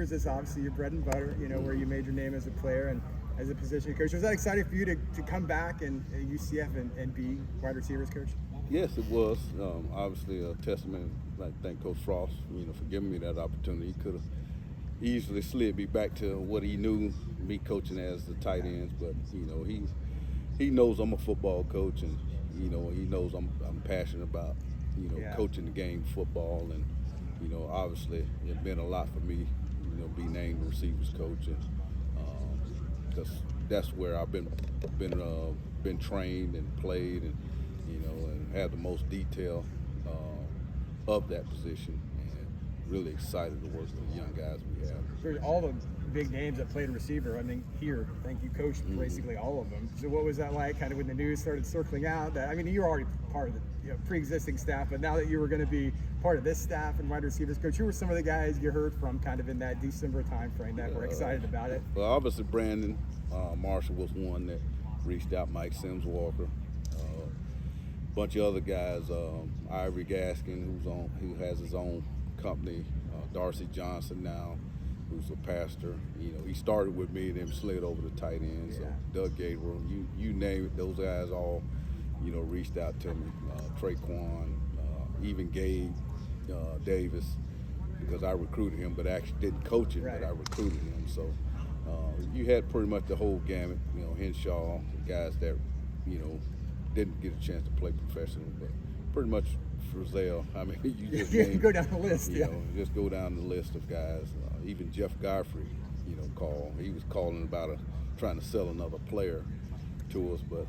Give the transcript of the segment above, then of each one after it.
receivers is obviously your bread and butter, where you made your name as a player and as a position coach. Was that exciting for you to come back and at UCF and be wide receivers coach? Yes, it was. Obviously a testament. I thank Coach Frost, for giving me that opportunity. He could have easily slid me back to what he knew, me coaching as the tight ends, but he knows I'm a football coach, and he knows I'm passionate about coaching the game football, and obviously it meant a lot for me, be named receivers coach, and because that's where I've been trained and played, and and have the most detail of that position, and really excited to work with the young guys we have. For all the big names that played receiver, you coached basically all of them. So what was that like, kind of when the news started circling out? You were already part of the pre-existing staff, but now that you were going to be part of this staff and wide receivers coach, who were some of the guys you heard from kind of in that December time frame that were excited about it? Well, obviously Brandon Marshall was one that reached out, Mike Sims Walker, a bunch of other guys, Ivory Gaskin, who has his own company, Darcy Johnson now, who's a pastor. He started with me, then slid over to tight end. So Doug Gabriel, you name it, those guys all, reached out to me. Traquan, even Gabe Davis, because I recruited him, but actually didn't coach him, but I recruited him. So you had pretty much the whole gamut. Henshaw, guys that didn't get a chance to play professionally, but pretty much Frizzell. You just go down the list. Just go down the list of guys. Even Jeff Godfrey, called. He was calling about trying to sell another player to us, but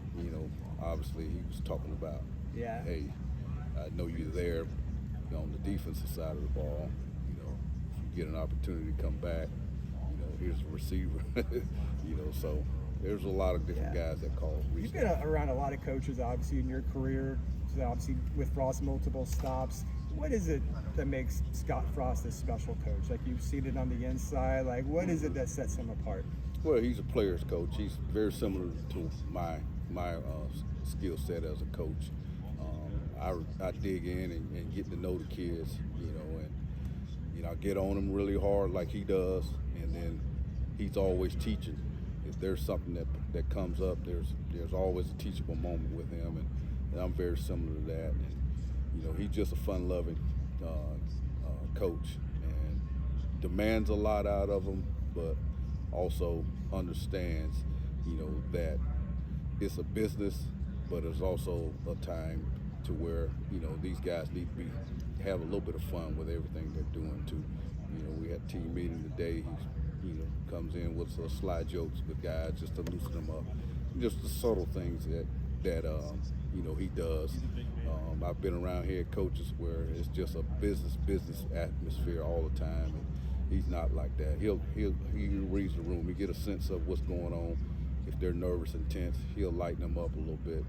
obviously he was talking about, hey, I know you're there on the defensive side of the ball. If you get an opportunity to come back, here's a receiver. So there's a lot of different guys that call. You've been around a lot of coaches, obviously, in your career. So obviously, with Frost, multiple stops. What is it that makes Scott Frost a special coach? Like, you've seen it on the inside. Like, what is it that sets him apart? Well, he's a player's coach. He's very similar to my skill set as a coach. I dig in and get to know the kids, and I get on them really hard like he does, and then he's always teaching. If there's something that comes up, there's always a teachable moment with him, and I'm very similar to that. And he's just a fun-loving coach, and demands a lot out of them, but also understands, that it's a business, but it's also a time to where these guys need to have a little bit of fun with everything they're doing too. We had a team meeting today. He comes in with sly jokes with guys just to loosen them up. Just the subtle things that he does. I've been around here coaches where it's just a business atmosphere all the time, and he's not like that. He reads the room. He get a sense of what's going on. If they're nervous and tense, he'll lighten them up a little bit.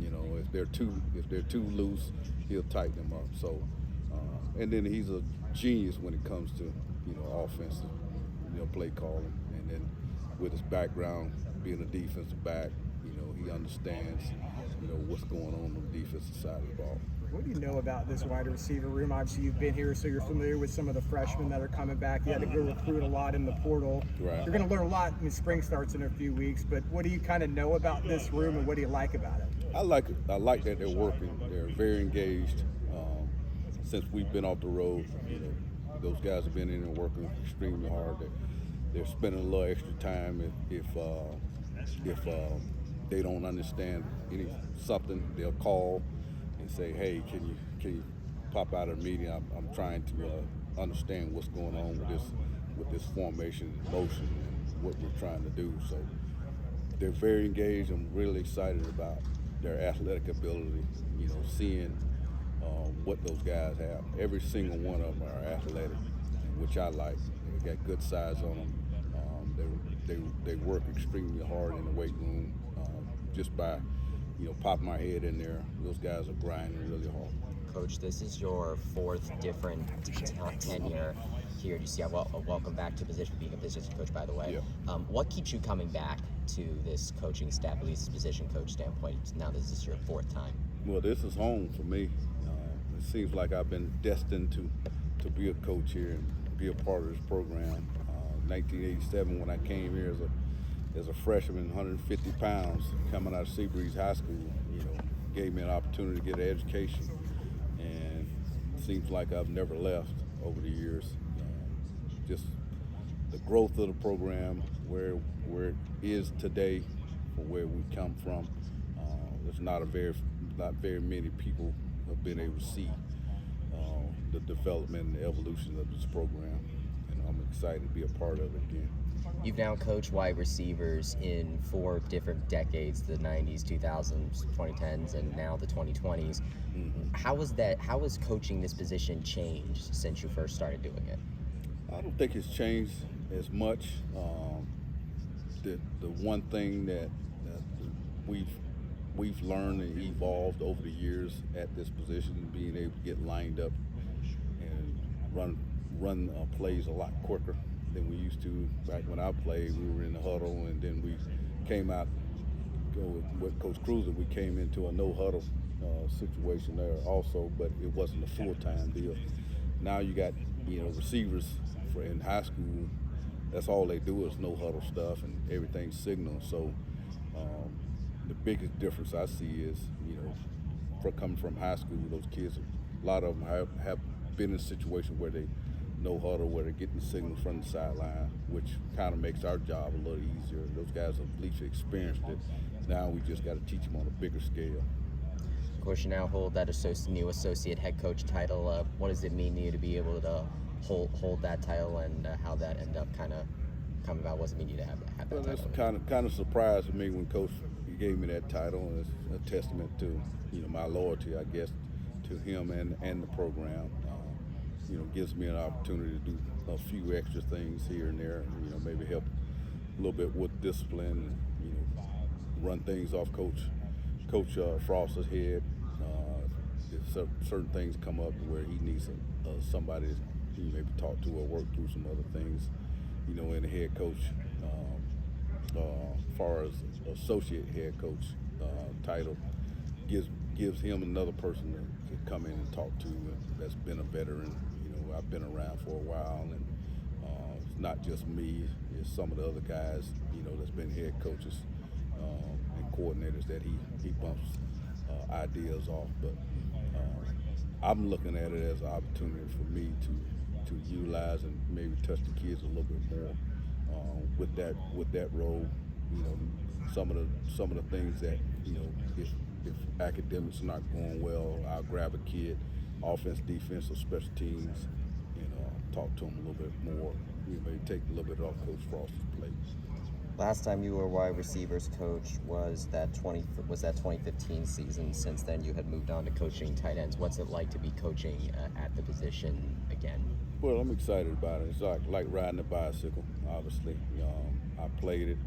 If they're too loose, he'll tighten them up. So, and then he's a genius when it comes to offensive, play calling, and then with his background being a defensive back, he understands what's going on the defensive side of the ball. What do you know about this wide receiver room? Obviously, you've been here, so you're familiar with some of the freshmen that are coming back. You had to go recruit a lot in the portal. Right. You're going to learn a lot when spring starts in a few weeks, but what do you kind of know about this room, and what do you like about it? I like it. I like that they're working. They're very engaged. Since we've been off the road, those guys have been in and working extremely hard. They're spending a little extra time if they don't understand something, they'll call and say, hey, can you pop out of a meeting? I'm trying to understand what's going on with this formation and motion and what we're trying to do. So they're very engaged. I'm really excited about their athletic ability, seeing what those guys have. Every single one of them are athletic, which I like. They got good size on them. They work extremely hard in the weight room. Just by, popping my head in there, those guys are grinding really hard. Coach, this is your fourth different tenure here at UCF. Well, welcome back to position, being a position coach, by the way. Yeah. What keeps you coming back to this coaching staff, at least position coach standpoint, now this is your fourth time? Well, this is home for me. It seems like I've been destined to be a coach here and be a part of this program. 1987 when I came here as a freshman, 150 pounds, coming out of Seabreeze High School. Gave me an opportunity to get an education, and it seems like I've never left over the years. Just the growth of the program, where it is today, for where we come from. There's not very many people have been able to see the development and the evolution of this program, and I'm excited to be a part of it again. You've now coached wide receivers in 4 different decades: the 90s, 2000s, 2010s, and now the 2020s. Mm-hmm. How has coaching this position changed since you first started doing it? I don't think it's changed as much. The one thing that we've learned and evolved over the years at this position, being able to get lined up and run plays a lot quicker than we used to. Back when I played, we were in the huddle, and then we came out with Coach Cruiser. We came into a no huddle situation there also, but it wasn't a full-time deal. Now you got receivers in high school. That's all they do is no huddle stuff, and everything's signal. So the biggest difference I see is, coming from high school, those kids, a lot of them have been in a situation where they no huddle, where they're getting the signal from the sideline, which kind of makes our job a little easier. Those guys have at least experienced it. Now we just got to teach them on a bigger scale. Of course, you now hold that new associate head coach title. What does it mean to you to be able to hold that title, and how that ended up kind of come about? What does it mean to you to have that Well, title? That's kind of surprised me when Coach gave me that title, and it's a testament to my loyalty, I guess, to him and the program. Gives me an opportunity to do a few extra things here and there. Maybe help a little bit with discipline, and run things off Coach Frost's head. If certain things come up where he needs somebody to maybe talk to or work through some other things, in the head coach, as far as associate head coach title, gives him another person to come in and talk to that's been a veteran. I've been around for a while, and it's not just me, it's some of the other guys, that's been head coaches and coordinators that he bumps ideas off. But I'm looking at it as an opportunity for me to utilize and maybe touch the kids a little bit more with that role. Some of the things that if academics are not going well, I'll grab a kid, offense, defense, or special teams, talk to them a little bit more. Maybe take a little bit off Coach Frost's plate. Last time you were wide receivers coach was that 2015 season. Since then, you had moved on to coaching tight ends. What's it like to be coaching at the position again? Well, I'm excited about it. It's like riding a bicycle, obviously. I played it,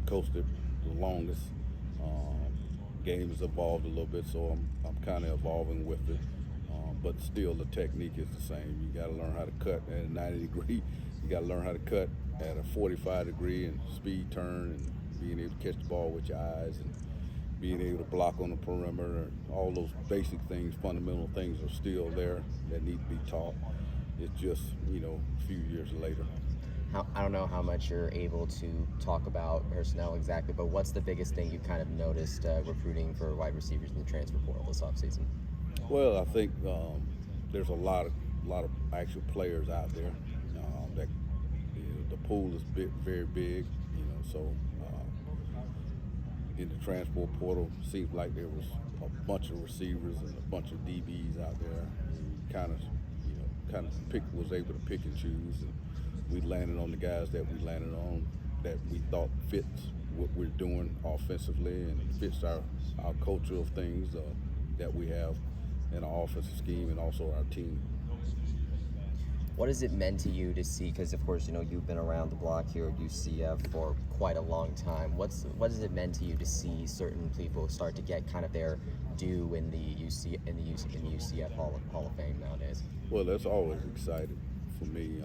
coached it the longest. Game has evolved a little bit, so I'm kind of evolving with it. But still, the technique is the same. You got to learn how to cut at a 90 degree. You got to learn how to cut at a 45 degree and speed turn, and being able to catch the ball with your eyes, and being able to block on the perimeter. All those basic things, fundamental things are still there that need to be taught. It's just, a few years later. I don't know how much you're able to talk about personnel exactly, but what's the biggest thing you've kind of noticed recruiting for wide receivers in the transfer portal this offseason? Well, I think there's a lot of actual players out there. That the pool is very big. So in the transport portal, seems like there was a bunch of receivers and a bunch of DBs out there. Kind of was able to pick and choose, and we landed on the guys that we landed on that we thought fits what we're doing offensively and fits our culture of things that we have in our offensive scheme and also our team. What has it meant to you to see, because of course, you've been around the block here at UCF for quite a long time. What has it meant to you to see certain people start to get kind of their due in the UCF Hall of Fame nowadays? Well, that's always exciting for me.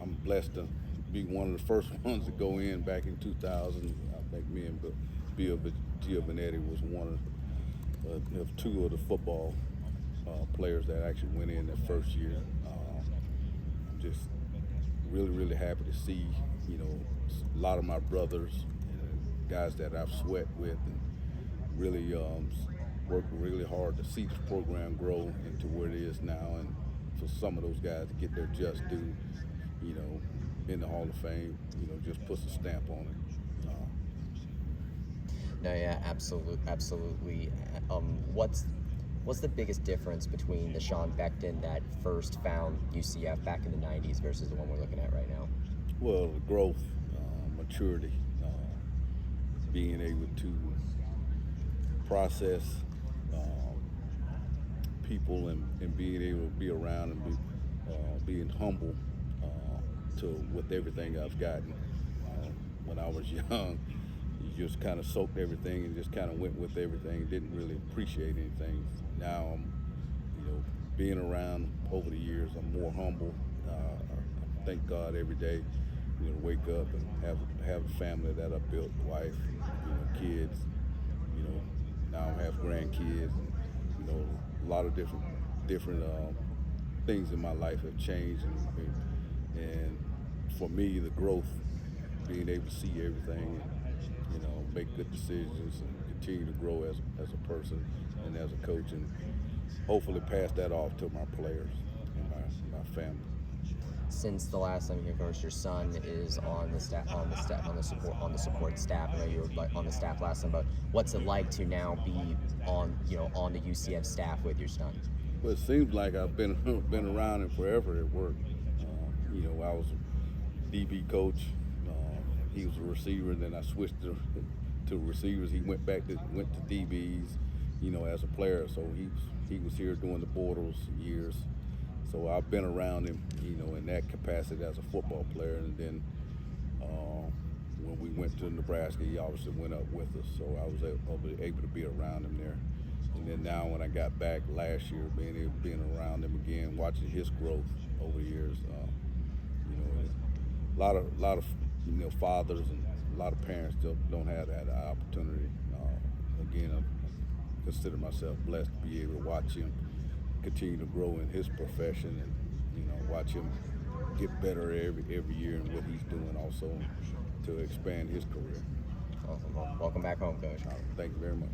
I'm blessed to be one of the first ones to go in back in 2000. I think me and Bill Banneret was one of two of the football players that actually went in that first year. really happy to see, you know, a lot of my brothers, guys that I've sweat with, and really worked really hard to see this program grow into where it is now, and for some of those guys to get their just due, you know, in the Hall of Fame, you know, just puts a stamp on it. No, yeah, absolutely. What's the biggest difference between the Sean Beckton that first found UCF back in the '90s versus the one we're looking at right now? Well, growth, maturity, being able to process people and being able to be around and being humble with everything I've gotten. When I was young, you just kind of soaked everything and just kind of went with everything, didn't really appreciate anything. Now, you know, being around over the years, I'm more humble. I thank God every day, you know, wake up and have a family that I built, wife, you know, kids, you know, now I have grandkids, and, you know, a lot of different things in my life have changed, and for me, the growth, being able to see everything, you know, make good decisions and continue to grow as a person and as a coach, and hopefully pass that off to my players and my family. Since the last time you coached, your son is on the support staff. I know you were on the staff last time, but what's it like to now be on the UCF staff with your son? Well, it seems like I've been around him forever at work. You know, I was a DB coach. He was a receiver, and then I switched to receivers. He went to DBs, you know, as a player. So he was here doing the Bortles years. So I've been around him, you know, in that capacity as a football player. And then when we went to Nebraska, he obviously went up with us. So I was able to be around him there. And then now when I got back last year, being around him again, watching his growth over the years, you know, a lot of you know, fathers and a lot of parents still don't have that opportunity. Again, I consider myself blessed to be able to watch him continue to grow in his profession, and, you know, watch him get better every year in what he's doing, also to expand his career. Awesome. Well, welcome back home, Coach. Thank you very much.